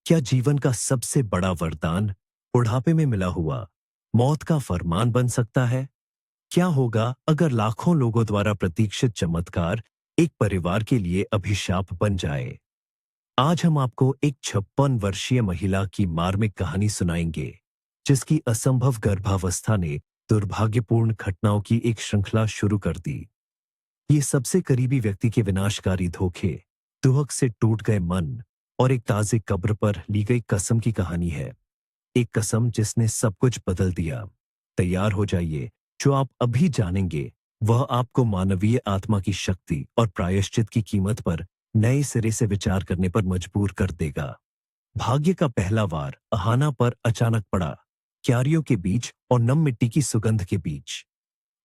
क्या जीवन का सबसे बड़ा वरदान बुढ़ापे में मिला हुआ मौत का फरमान बन सकता है? क्या होगा अगर लाखों लोगों द्वारा प्रतीक्षित चमत्कार एक परिवार के लिए अभिशाप बन जाए? आज हम आपको एक 56 वर्षीय महिला की मार्मिक कहानी सुनाएंगे, जिसकी असंभव गर्भावस्था ने दुर्भाग्यपूर्ण घटनाओं की एक श्रृंखला शुरू कर दी। ये सबसे करीबी व्यक्ति के विनाशकारी धोखे, दुहक से टूट गए मन और एक ताजे कब्र पर ली गई कसम की कहानी है। एक कसम जिसने सब कुछ बदल दिया। तैयार हो जाइए, जो आप अभी जानेंगे वह आपको मानवीय आत्मा की शक्ति और प्रायश्चित की कीमत पर नए सिरे से विचार करने पर मजबूर कर देगा। भाग्य का पहला वार अहाना पर अचानक पड़ा, क्यारियों के बीच और नम मिट्टी की सुगंध के बीच।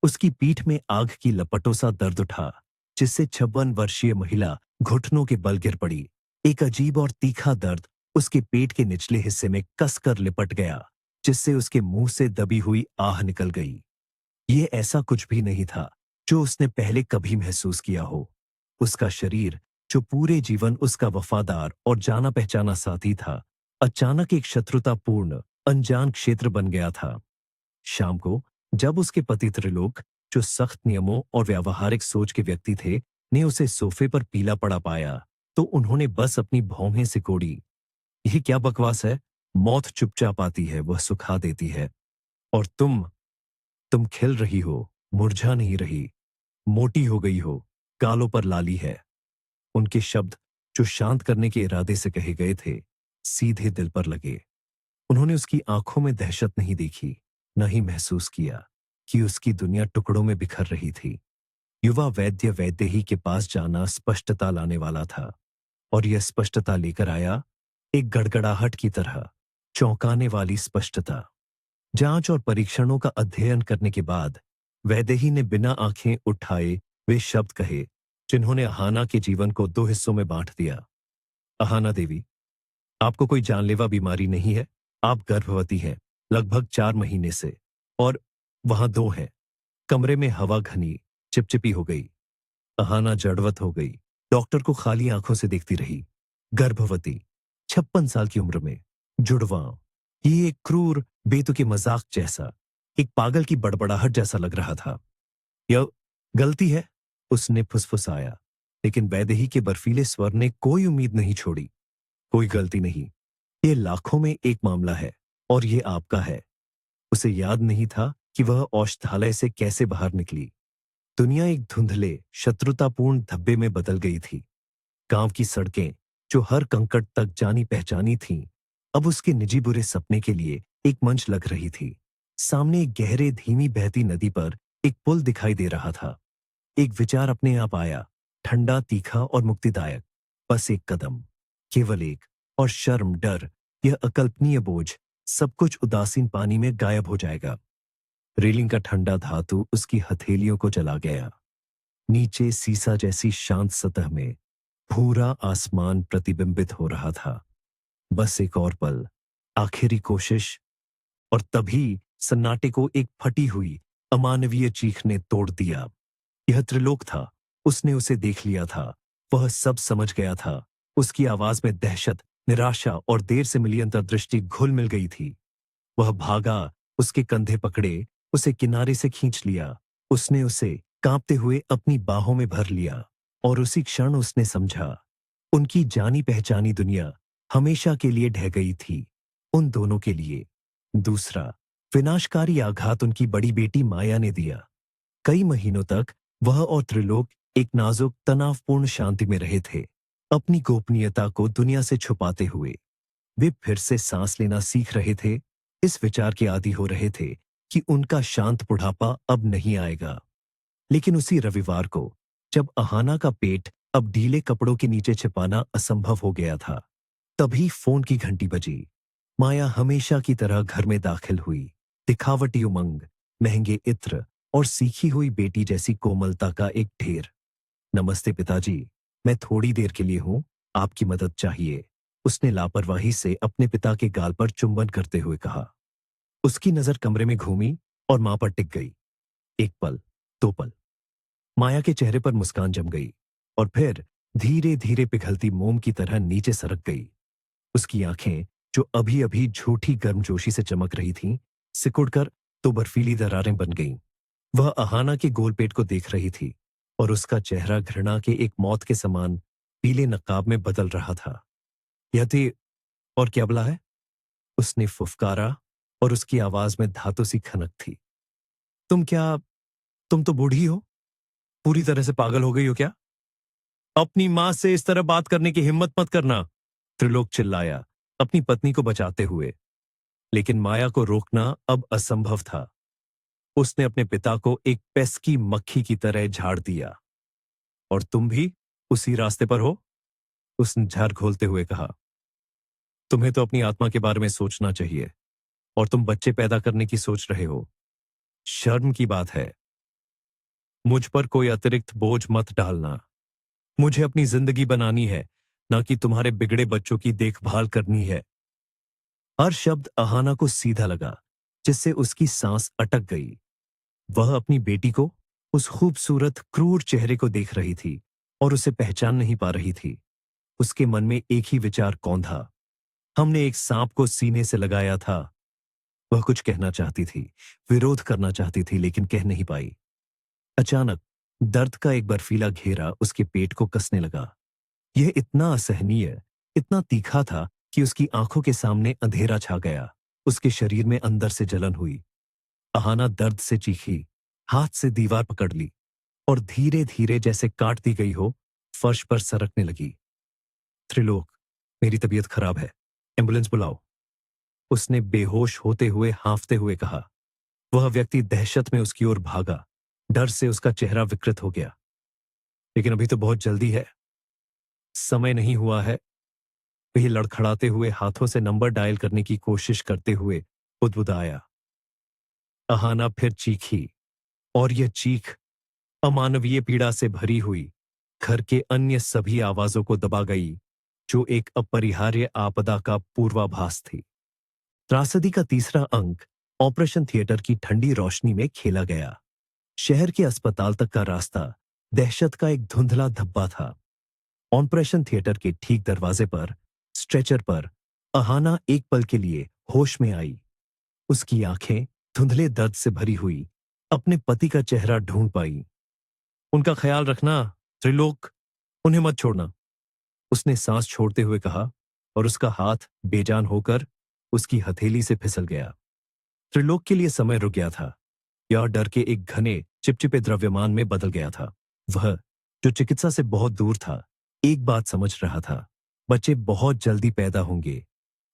उसकी पीठ में आग की लपटों सा दर्द उठा, जिससे 56 वर्षीय महिला घुटनों के बल गिर पड़ी। एक अजीब और तीखा दर्द उसके पेट के निचले हिस्से में कसकर लिपट गया, जिससे उसके मुंह से दबी हुई आह निकल गई। ये ऐसा कुछ भी नहीं था जो उसने पहले कभी महसूस किया हो। उसका शरीर, जो पूरे जीवन उसका वफादार और जाना पहचाना साथी था, अचानक एक शत्रुतापूर्ण अनजान क्षेत्र बन गया था। शाम को जब उसके पति त्रिलोक, जो सख्त नियमों और व्यावहारिक सोच के व्यक्ति थे, ने उसे सोफे पर पीला पड़ा पाया, तो उन्होंने बस अपनी भौहें सिकोड़ी। यह क्या बकवास है? मौत चुपचाप आती है, वह सुखा देती है। और तुम खिल रही हो, मुरझा नहीं रही। मोटी हो गई हो, गालों पर लाली है। उनके शब्द, जो शांत करने के इरादे से कहे गए थे, सीधे दिल पर लगे। उन्होंने उसकी आंखों में दहशत नहीं देखी, न ही महसूस किया कि उसकी दुनिया टुकड़ों में बिखर रही थी। युवा वैद्य ही के पास जाना स्पष्टता लाने वाला था, और यह स्पष्टता लेकर आया, एक गड़गड़ाहट की तरह, चौंकाने वाली स्पष्टता। जांच और परीक्षणों का अध्ययन करने के बाद वैदेही ने बिना आंखें उठाए वे शब्द कहे, जिन्होंने अहाना के जीवन को दो हिस्सों में बांट दिया। अहाना देवी, आपको कोई जानलेवा बीमारी नहीं है। आप गर्भवती हैं, लगभग 4 महीने से। और वहां दो हैं। कमरे में हवा घनी, चिपचिपी हो गई। अहाना जड़वत हो गई, डॉक्टर को खाली आंखों से देखती रही। गर्भवती, 56 साल की उम्र में, जुड़वां। ये एक क्रूर बेतुके मजाक जैसा, एक पागल की बड़बड़ाहट जैसा लग रहा था। यह गलती है, उसने फुसफुसाया, लेकिन वैदेही के बर्फीले स्वर ने कोई उम्मीद नहीं छोड़ी। कोई गलती नहीं, ये लाखों में एक मामला है, और ये आपका है। उसे याद नहीं था कि वह औषधालय से कैसे बाहर निकली। दुनिया एक धुंधले, शत्रुतापूर्ण धब्बे में बदल गई थी। गांव की सड़कें, जो हर कंकड़ तक जानी पहचानी थीं, अब उसके निजी बुरे सपने के लिए एक मंच लग रही थी। सामने एक गहरे धीमी बहती नदी पर एक पुल दिखाई दे रहा था। एक विचार अपने आप आया, ठंडा, तीखा और मुक्तिदायक। बस एक कदम, केवल एक, और शर्म, डर, यह अकल्पनीय बोझ, सब कुछ उदासीन पानी में गायब हो जाएगा। रेलिंग का ठंडा धातु उसकी हथेलियों को जला गया। नीचे सीसा जैसी शांत सतह में भूरा आसमान प्रतिबिंबित हो रहा था। बस एक और पल, आखिरी कोशिश, और तभी सन्नाटे को एक फटी हुई अमानवीय चीख ने तोड़ दिया। यह त्रिलोक था। उसने उसे देख लिया था। वह सब समझ गया था। उसकी आवाज में दहशत, निराशा और देर से मिली अंतर्दृष्टि घुल मिल गई थी। वह भागा, उसके कंधे पकड़े, उसे किनारे से खींच लिया। उसने उसे कांपते हुए अपनी बाहों में भर लिया, और उसी क्षण उसने समझा, उनकी जानी पहचानी दुनिया हमेशा के लिए ढह गई थी, उन दोनों के लिए। दूसरा विनाशकारी आघात उनकी बड़ी बेटी माया ने दिया। कई महीनों तक वह और त्रिलोक एक नाजुक, तनावपूर्ण शांति में रहे थे, अपनी गोपनीयता को दुनिया से छुपाते हुए। वे फिर से सांस लेना सीख रहे थे, इस विचार के आदी हो रहे थे कि उनका शांत बुढ़ापा अब नहीं आएगा। लेकिन उसी रविवार को, जब अहाना का पेट अब ढीले कपड़ों के नीचे छिपाना असंभव हो गया था, तभी फोन की घंटी बजी। माया हमेशा की तरह घर में दाखिल हुई। दिखावटी उमंग, महंगे इत्र और सीखी हुई बेटी जैसी कोमलता का एक ढेर। नमस्ते पिताजी, मैं थोड़ी देर के लिए हूं, आपकी मदद चाहिए, उसने लापरवाही से अपने पिता के गाल पर चुंबन करते हुए कहा। उसकी नजर कमरे में घूमी और मां पर टिक गई। एक पल, दो पल, माया के चेहरे पर मुस्कान जम गई, और फिर धीरे धीरे पिघलती मोम की तरह नीचे सरक गई। उसकी आंखें, जो अभी अभी झूठी गर्मजोशी से चमक रही थीं, सिकुड़कर तो बर्फीली दरारें बन गईं। वह अहाना के गोल पेट को देख रही थी और उसका चेहरा घृणा के एक मौत के समान पीले नकाब में बदल रहा था। यति, और क्या बला है? उसने फुफकारा और उसकी आवाज में धातु सी खनक थी। तुम तो बूढ़ी हो? पूरी तरह से पागल हो गई हो क्या? अपनी मां से इस तरह बात करने की हिम्मत मत करना, त्रिलोक चिल्लाया, अपनी पत्नी को बचाते हुए। लेकिन माया को रोकना अब असंभव था। उसने अपने पिता को एक पेस्की मक्खी की तरह झाड़ दिया। और तुम भी उसी रास्ते पर हो? उसने झाड़ घोलते हुए कहा। तुम्हें तो अपनी आत्मा के बारे में सोचना चाहिए, और तुम बच्चे पैदा करने की सोच रहे हो। शर्म की बात है। मुझ पर कोई अतिरिक्त बोझ मत डालना। मुझे अपनी जिंदगी बनानी है, ना कि तुम्हारे बिगड़े बच्चों की देखभाल करनी है। हर शब्द अहाना को सीधा लगा, जिससे उसकी सांस अटक गई। वह अपनी बेटी को, उस खूबसूरत क्रूर चेहरे को देख रही थी और उसे पहचान नहीं पा रही थी। उसके मन में एक ही विचार कौंधा। हमने एक सांप को सीने से लगाया था। वह कुछ कहना चाहती थी, विरोध करना चाहती थी, लेकिन कह नहीं पाई। अचानक दर्द का एक बर्फीला घेरा उसके पेट को कसने लगा। यह इतना असहनीय, इतना तीखा था कि उसकी आंखों के सामने अंधेरा छा गया। उसके शरीर में अंदर से जलन हुई। अहाना दर्द से चीखी, हाथ से दीवार पकड़ ली और धीरे धीरे, जैसे काट दी गई हो, फर्श पर सरकने लगी। त्रिलोक, मेरी तबीयत खराब है, एम्बुलेंस बुलाओ, उसने बेहोश होते हुए, हांफते हुए कहा। वह व्यक्ति दहशत में उसकी ओर भागा। डर से उसका चेहरा विकृत हो गया। लेकिन अभी तो बहुत जल्दी है, समय नहीं हुआ है। वही लड़खड़ाते हुए हाथों से नंबर डायल करने की कोशिश करते हुए बुदबुदाया। अहाना फिर चीखी, और यह चीख अमानवीय पीड़ा से भरी हुई घर के अन्य सभी आवाजों को दबा गई, जो एक अपरिहार्य आपदा का पूर्वाभास थी। त्रासदी का तीसरा अंक ऑपरेशन थिएटर की ठंडी रोशनी में खेला गया। शहर के अस्पताल तक का रास्ता दहशत का एक धुंधला धब्बा था। ऑपरेशन थिएटर के ठीक दरवाजे पर, स्ट्रेचर पर, अहाना एक पल के लिए होश में आई। उसकी आंखें धुंधले दर्द से भरी हुई अपने पति का चेहरा ढूंढ पाई। उनका ख्याल रखना, त्रिलोक, उन्हें मत छोड़ना, उसने सांस छोड़ते हुए कहा, और उसका हाथ बेजान होकर उसकी हथेली से फिसल गया। त्रिलोक के लिए समय रुक गया था। यह डर के एक घने, चिपचिपे द्रव्यमान में बदल गया था। वह, जो चिकित्सा से बहुत दूर था, एक बात समझ रहा था। बच्चे बहुत जल्दी पैदा होंगे,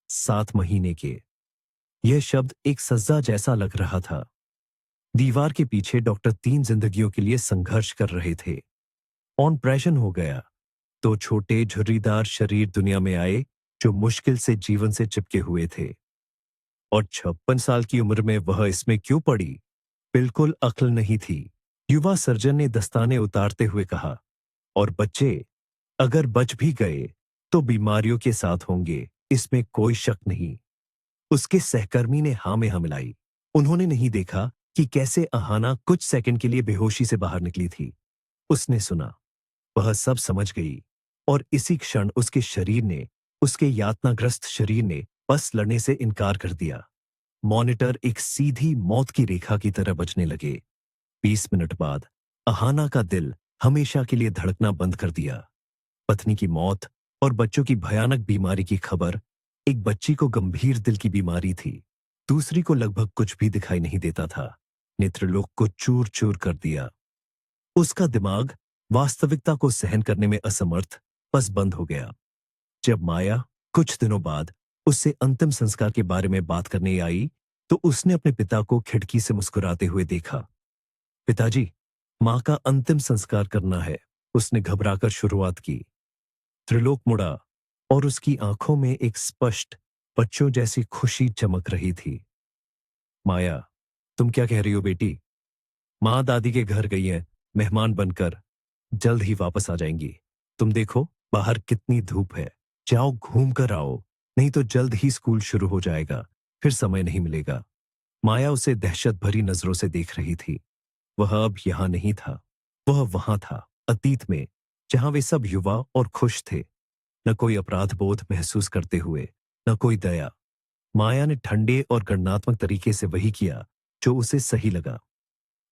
7 महीने के। यह शब्द एक सज्जा जैसा लग रहा था। दीवार के पीछे डॉक्टर 3 जिंदगियों के लिए संघर्ष कर रहे थे। ऑपरेशन हो गया तो छोटे झुर्रीदार शरीर दुनिया में आए, जो मुश्किल से जीवन से चिपके हुए थे। और 56 साल की उम्र में वह इसमें क्यों पड़ी? बिल्कुल अक्ल नहीं थी। युवा सर्जन ने दस्ताने उतारते हुए कहा, और बच्चे अगर बच भी गए तो बीमारियों के साथ होंगे, इसमें कोई शक नहीं। उसके सहकर्मी ने हाँ में हाँ मिलाई। उन्होंने नहीं देखा कि कैसे अहाना कुछ सेकंड के लिए बेहोशी से बाहर निकली थी। उसने सुना, वह सब समझ गई, और इसी क्षण उसके शरीर ने, उसके यातनाग्रस्त शरीर ने बस लड़ने से इनकार कर दिया। मॉनिटर एक सीधी मौत की रेखा की तरह बजने लगे। 20 मिनट बाद अहाना का दिल हमेशा के लिए धड़कना बंद कर दिया। पत्नी की मौत और बच्चों की भयानक बीमारी की खबर। एक बच्ची को गंभीर दिल की बीमारी थी, दूसरी को लगभग कुछ भी दिखाई नहीं देता था। नेत्रलोक को चूर चूर कर दिया। उसका दिमाग वास्तविकता को सहन करने में असमर्थ, बस बंद हो गया। जब माया कुछ दिनों बाद उससे अंतिम संस्कार के बारे में बात करने आई, तो उसने अपने पिता को खिड़की से मुस्कुराते हुए देखा। पिताजी, मां का अंतिम संस्कार करना है, उसने घबराकर शुरुआत की। त्रिलोक मुड़ा और उसकी आंखों में एक स्पष्ट, बच्चों जैसी खुशी चमक रही थी। माया, तुम क्या कह रही हो बेटी? मां दादी के घर गई है, मेहमान बनकर, जल्द ही वापस आ जाएंगी। तुम देखो बाहर कितनी धूप है, जाओ घूम कर आओ, नहीं तो जल्द ही स्कूल शुरू हो जाएगा, फिर समय नहीं मिलेगा। माया उसे दहशत भरी नजरों से देख रही थी। वह अब यहां नहीं था, वह वहां था, अतीत में, जहां वे सब युवा और खुश थे। न कोई अपराध बोध महसूस करते हुए, न कोई दया। माया ने ठंडे और गणनात्मक तरीके से वही किया जो उसे सही लगा।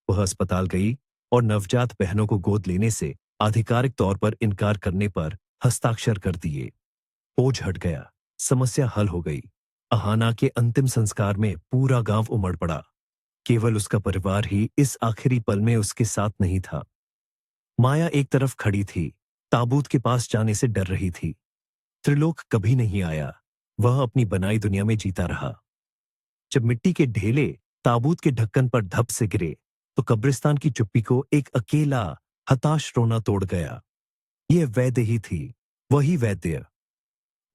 वह अस्पताल गई और नवजात बहनों को गोद लेने से आधिकारिक तौर पर इनकार करने पर हस्ताक्षर कर दिए। बोझ हट गया, समस्या हल हो गई। अहाना के अंतिम संस्कार में पूरा गांव उमड़ पड़ा। केवल उसका परिवार ही इस आखिरी पल में उसके साथ नहीं था। माया एक तरफ खड़ी थी, ताबूत के पास जाने से डर रही थी। त्रिलोक कभी नहीं आया, वह अपनी बनाई दुनिया में जीता रहा। जब मिट्टी के ढेले ताबूत के ढक्कन पर धप से गिरे, तो कब्रिस्तान की चुप्पी को एक अकेला हताश रोना तोड़ गया। यह वैद्य ही थी, वही वैद्य।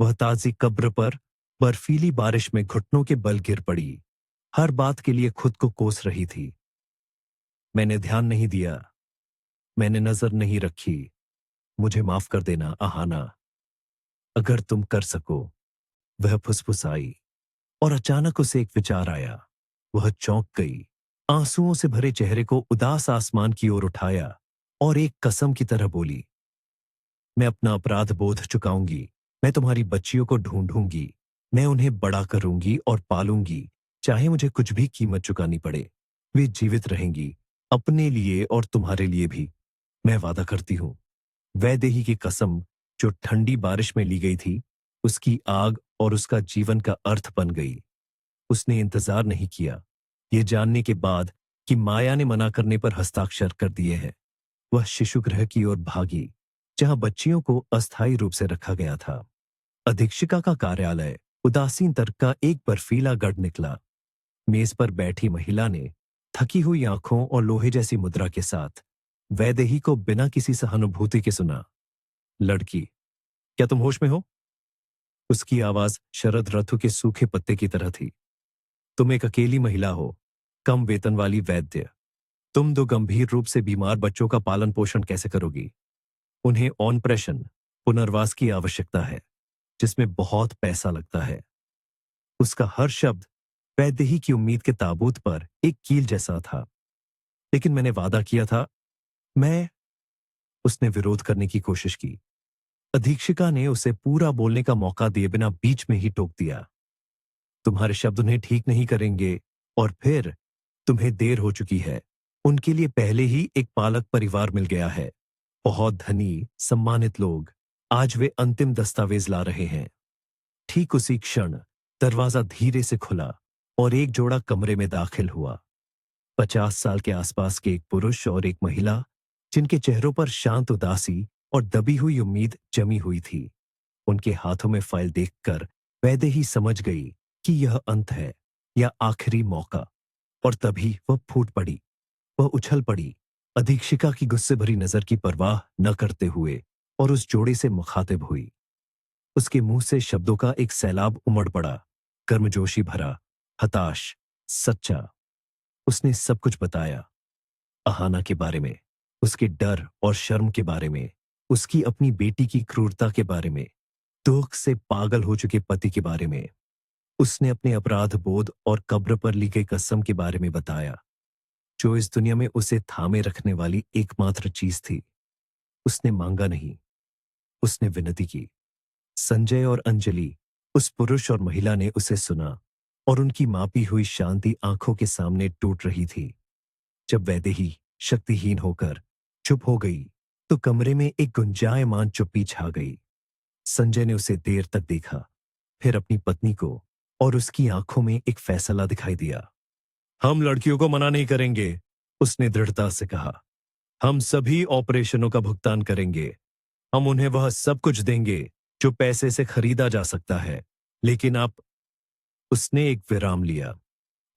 वह ताजी कब्र पर बर्फीली बारिश में घुटनों के बल गिर पड़ी। हर बात के लिए खुद को कोस रही थी। मैंने ध्यान नहीं दिया, मैंने नजर नहीं रखी। मुझे माफ कर देना अहाना, अगर तुम कर सको। वह फुसफुसाई और अचानक उसे एक विचार आया। वह चौंक गई, आंसुओं से भरे चेहरे को उदास आसमान की ओर उठाया और एक कसम की तरह बोली, मैं अपना अपराध बोध चुकाऊंगी। मैं तुम्हारी बच्चियों को ढूंढूंगी। मैं उन्हें बड़ा करूंगी और पालूंगी, चाहे मुझे कुछ भी कीमत चुकानी पड़े। वे जीवित रहेंगी, अपने लिए और तुम्हारे लिए भी। मैं वादा करती हूं। वैदेही की कसम जो ठंडी बारिश में ली गई थी, उसकी आग और उसका जीवन का अर्थ बन गई। उसने इंतजार नहीं किया, ये जानने के बाद कि माया ने मना करने पर हस्ताक्षर कर दिए हैं। वह शिशुगृह की ओर भागी, जहां बच्चियों को अस्थायी रूप से रखा गया था। अधीक्षिका का कार्यालय उदासीन तर्क का एक बर्फीला गढ़ निकला। मेज पर बैठी महिला ने थकी हुई आंखों और लोहे जैसी मुद्रा के साथ वैदेही को बिना किसी सहानुभूति के सुना। लड़की, क्या तुम होश में हो? उसकी आवाज शरद ऋतु के सूखे पत्ते की तरह थी। तुम एक अकेली महिला हो, कम वेतन वाली वैद्य। तुम दो गंभीर रूप से बीमार बच्चों का पालन पोषण कैसे करोगी? उन्हें ऑनप्रेशन, पुनर्वास की आवश्यकता है, जिसमें बहुत पैसा लगता है। उसका हर शब्द वैदेही की उम्मीद के ताबूत पर एक कील जैसा था। लेकिन मैंने वादा किया था। मैं उसने विरोध करने की कोशिश की। अधीक्षिका ने उसे पूरा बोलने का मौका दिए बिना बीच में ही टोक दिया। तुम्हारे शब्द उन्हें ठीक नहीं करेंगे, और फिर तुम्हें देर हो चुकी है। उनके लिए पहले ही एक पालक परिवार मिल गया है। बहुत धनी, सम्मानित लोग। आज वे अंतिम दस्तावेज ला रहे हैं। ठीक उसी क्षण दरवाजा धीरे से खुला और एक जोड़ा कमरे में दाखिल हुआ। 50 साल के आसपास के एक पुरुष और एक महिला, जिनके चेहरों पर शांत उदासी और दबी हुई उम्मीद जमी हुई थी। उनके हाथों में फाइल देखकर वैदे ही समझ गई कि यह अंत है या आखिरी मौका। और तभी वह फूट पड़ी। वह उछल पड़ी, अधीक्षिका की गुस्से भरी नजर की परवाह न करते हुए, और उस जोड़े से मुखातिब हुई। उसके मुंह से शब्दों का एक सैलाब उमड़ पड़ा, गर्मजोशी भरा, हताश, सच्चा। उसने सब कुछ बताया। अहाना के बारे में, उसके डर और शर्म के बारे में, उसकी अपनी बेटी की क्रूरता के बारे में, दुख से पागल हो चुके पति के बारे में। उसने अपने अपराध बोध और कब्र पर ली गई कसम के बारे में बताया, जो इस दुनिया में उसे थामे रखने वाली एकमात्र चीज थी। उसने मांगा नहीं, उसने विनती की। संजय और अंजलि, उस पुरुष और महिला ने उसे सुना, और उनकी मापी हुई शांति आंखों के सामने टूट रही थी। जब वैदेही शक्तिहीन होकर चुप हो गई, तो कमरे में एक गुंजायमान चुप्पी छा गई। संजय ने उसे देर तक देखा, फिर अपनी पत्नी को, और उसकी आंखों में एक फैसला दिखाई दिया। हम लड़कियों को मना नहीं करेंगे, उसने दृढ़ता से कहा। हम सभी ऑपरेशनों का भुगतान करेंगे। हम उन्हें वह सब कुछ देंगे जो पैसे से खरीदा जा सकता है। लेकिन आप, उसने एक विराम लिया,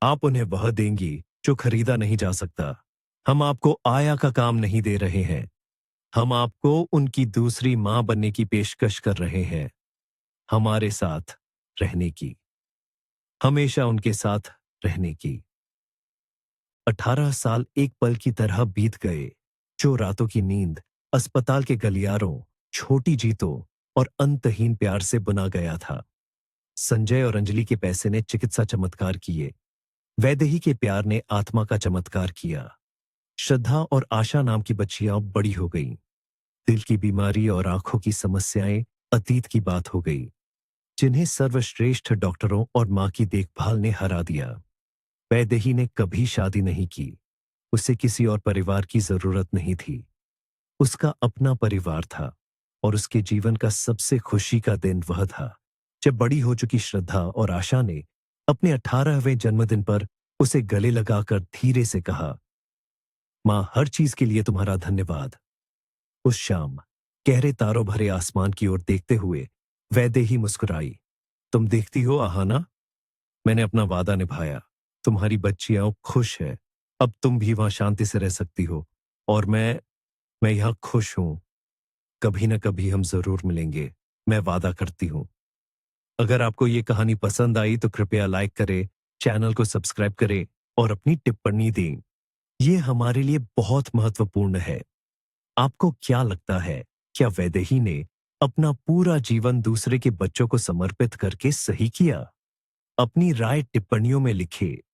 आप उन्हें वह देंगी जो खरीदा नहीं जा सकता। हम आपको आया का काम नहीं दे रहे हैं। हम आपको उनकी दूसरी मां बनने की पेशकश कर रहे हैं, हमारे साथ रहने की, हमेशा उनके साथ रहने की। 18 साल एक पल की तरह बीत गए, जो रातों की नींद अस्पताल के गलियारों, छोटी जीतों और अंतहीन प्यार से बुना गया था। संजय और अंजलि के पैसे ने चिकित्सा चमत्कार किए, वैदेही के प्यार ने आत्मा का चमत्कार किया। श्रद्धा और आशा नाम की बच्चियां बड़ी हो गईं। दिल की बीमारी और आंखों की समस्याएं अतीत की बात हो गई, जिन्हें सर्वश्रेष्ठ डॉक्टरों और मां की देखभाल ने हरा दिया। वैदेही ने कभी शादी नहीं की। उसे किसी और परिवार की जरूरत नहीं थी। उसका अपना परिवार था और उसके जीवन का सबसे खुशी का दिन वह था जब बड़ी हो चुकी श्रद्धा और आशा ने अपने 18वें जन्मदिन पर उसे गले लगाकर धीरे से कहा, मां, हर चीज के लिए तुम्हारा धन्यवाद। उस शाम गहरे तारों भरे आसमान की ओर देखते हुए वैदेही मुस्कुराई। तुम देखती हो आहाना, मैंने अपना वादा निभाया। तुम्हारी बच्चियां खुश है। अब तुम भी वहां शांति से रह सकती हो और मैं यहां खुश हूं। कभी ना कभी हम जरूर मिलेंगे, मैं वादा करती हूं। अगर आपको ये कहानी पसंद आई तो कृपया लाइक करें, चैनल को सब्सक्राइब करें और अपनी टिप्पणी दें। ये हमारे लिए बहुत महत्वपूर्ण है। आपको क्या लगता है, क्या वैदेही ने अपना पूरा जीवन दूसरे के बच्चों को समर्पित करके सही किया? अपनी राय टिप्पणियों में लिखें।